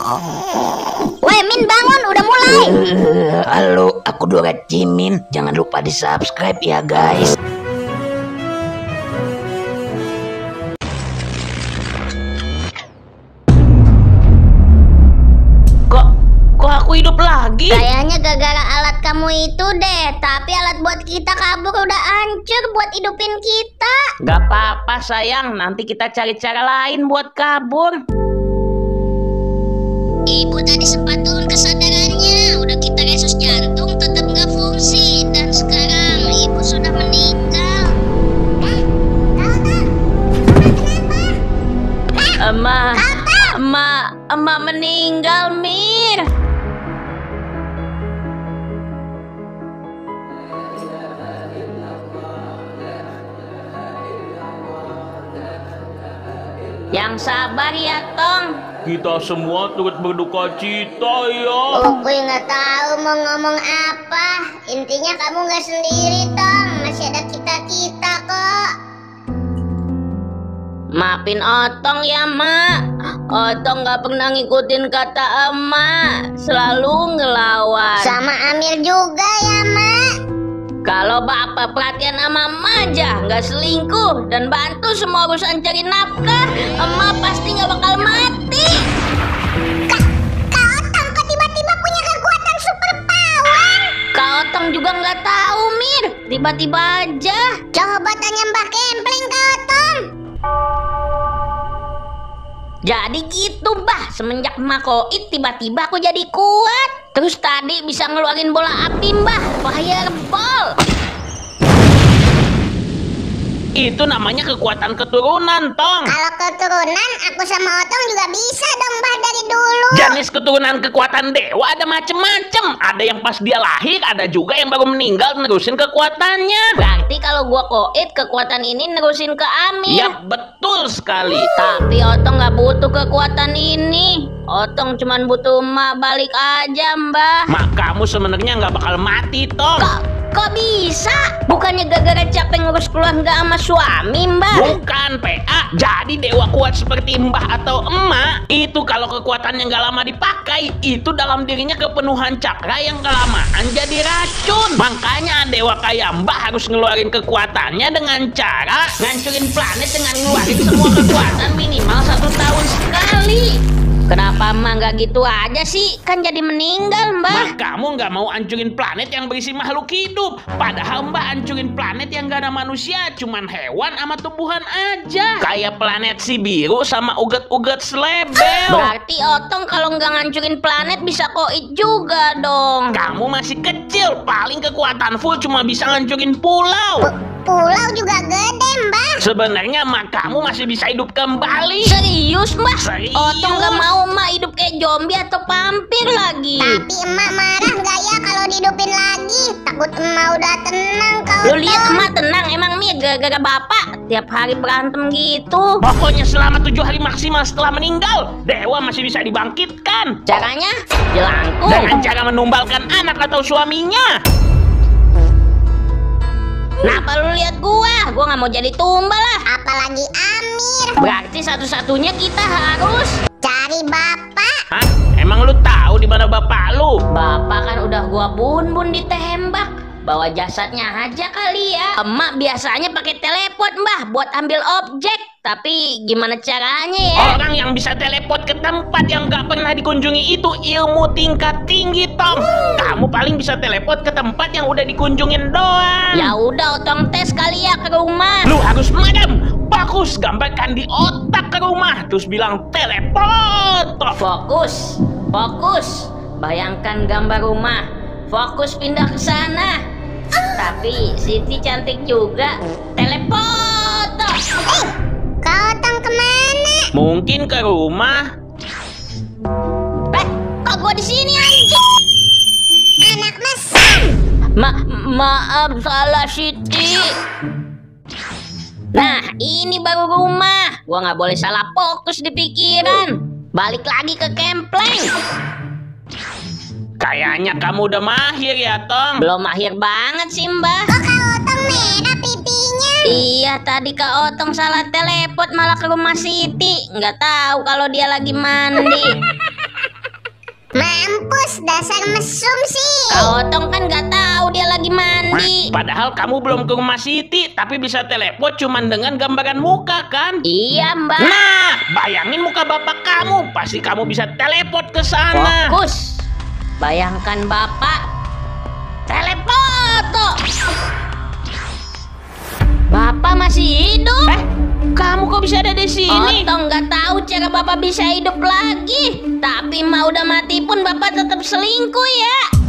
Weh Min, bangun, udah mulai. Halo, aku Dora Cimin. Jangan lupa di subscribe ya guys. Kok aku hidup lagi? Kayaknya gara-gara alat kamu itu deh. Tapi alat buat kita kabur udah hancur buat hidupin kita. Gak apa-apa sayang, nanti kita cari cara lain buat kabur. Ibu tadi sempat turun kesadarannya. Udah kita resus jantung tetap nggak fungsi. Dan sekarang ibu sudah meninggal. Emak meninggal, Mir. Yang sabar ya, Tong. Kita semua turut berduka cita ya. Gue nggak tahu mau ngomong apa. Intinya kamu nggak sendiri, Tong. Masih ada kita kok. Maafin Otong ya, Mak. Otong gak pernah ngikutin kata emak. Selalu ngelawan. Sama Amir juga ya, Mak. Kalau bapak perhatian sama emak aja, nggak selingkuh dan bantu semua urusan cari nafkah, emak pasti nggak bakal mati. Kak Otong kok tiba-tiba punya kekuatan super power? Kak Otong juga nggak tahu, Mir. Tiba-tiba aja. Coba tanya Mbah Kempleng, Kak Otong. Jadi gitu, Mbah. Semenjak emak koit, tiba-tiba aku jadi kuat. Terus tadi bisa ngeluarin bola api, Mbah. Fireball. Itu namanya kekuatan keturunan, Tong. Kalau keturunan, aku sama Otong juga bisa dong, Mbah, dari dulu. Jenis keturunan kekuatan dewa ada macem-macem. Ada yang pas dia lahir, ada juga yang baru meninggal nerusin kekuatannya. Berarti kalau gua koit, kekuatan ini nerusin ke Amir. Ya, betul sekali. Tapi Otong nggak butuh kekuatan ini. Otong cuman butuh emak balik aja, Mbah. Mak kamu sebenarnya nggak bakal mati, Tong. Kok bisa? Bukannya gara-gara capek ngurus keluarga sama suami, Mbah? Bukan, PA. Jadi dewa kuat seperti Mbah atau emak, itu kalau kekuatannya nggak lama dipakai, itu dalam dirinya kepenuhan cakra yang kelamaan jadi racun. Makanya dewa kayak Mbah harus ngeluarin kekuatannya dengan cara Ngancurin planet dengan ngeluarin semua kekuatan minimal 1 tahun sekali. Kenapa emak nggak gitu aja sih? Kan jadi meninggal, Mbah. Mbah kamu nggak mau ancurin planet yang berisi makhluk hidup. Padahal Mbah ancurin planet yang gak ada manusia, cuman hewan sama tumbuhan aja. Kayak planet si biru sama uget-uget slebel. Berarti Otong kalau nggak ngancurin planet bisa koit juga dong. Kamu masih kecil, paling kekuatan full cuma bisa ngancurin pulau. Pulau juga gede, Mbah. Sebenarnya emak kamu masih bisa hidup kembali. Serius, Mbah? Serius. Otong nggak mau emak hidup kayak zombie atau vampir lagi. Tapi emak marah nggak ya kalau dihidupin lagi? Takut emak udah tenang kau. Lu lihat emak tenang, emang Mir gara-gara bapak tiap hari berantem gitu. Pokoknya selama 7 hari maksimal setelah meninggal, dewa masih bisa dibangkitkan. Caranya jelangkung. Dengan cara menumbalkan anak atau suaminya. Kenapa lu lihat gua nggak mau jadi tumbal lah. Apalagi Amir. Berarti satu-satunya kita harus Cari bapak. Hah? Emang lu tahu di mana bapak lu? bapak kan udah gua bun-bun ditembak. Bawa jasadnya aja kali ya. Emak biasanya pakai teleport, Mbah, buat ambil objek. Tapi gimana caranya ya? Orang yang bisa teleport ke tempat yang gak pernah dikunjungi itu ilmu tingkat tinggi, Tong. Kamu paling bisa teleport ke tempat yang udah dikunjungin doang. Ya udah, Otong tes kali ya ke rumah. Lu harus madam. Fokus, gambarkan di otak ke rumah. Terus bilang teleport. Fokus, fokus. Bayangkan gambar rumah. Fokus pindah ke sana. Tapi Siti cantik juga. Teleport. Kau Otong kemana? Mungkin ke rumah. Kok gua di sini anjing? Anak mesem. Maaf salah Siti. Nah, ini baru rumah. Gua nggak boleh salah fokus di pikiran. Balik lagi ke Kempleng. Kayaknya kamu udah mahir ya, Tong. Belum mahir banget sih, Mbah. Kok Kak Otong merah pipinya? Iya, tadi Kak Otong salah teleport malah ke rumah Siti. Nggak tahu kalau dia lagi mandi. dasar mesum sih. Kak Otong kan nggak tahu dia lagi mandi. Padahal kamu belum ke rumah Siti, tapi bisa telepon cuman dengan gambaran muka kan? Iya, Mbak. Nah, bayangin muka bapak kamu, pasti kamu bisa telepon ke sana. Fokus. Bayangkan Bapak telepoto. Bapak masih hidup. Kamu kok bisa ada di sini? Otong nggak tahu cara Bapak bisa hidup lagi. Tapi mau udah mati pun Bapak tetap selingkuh ya.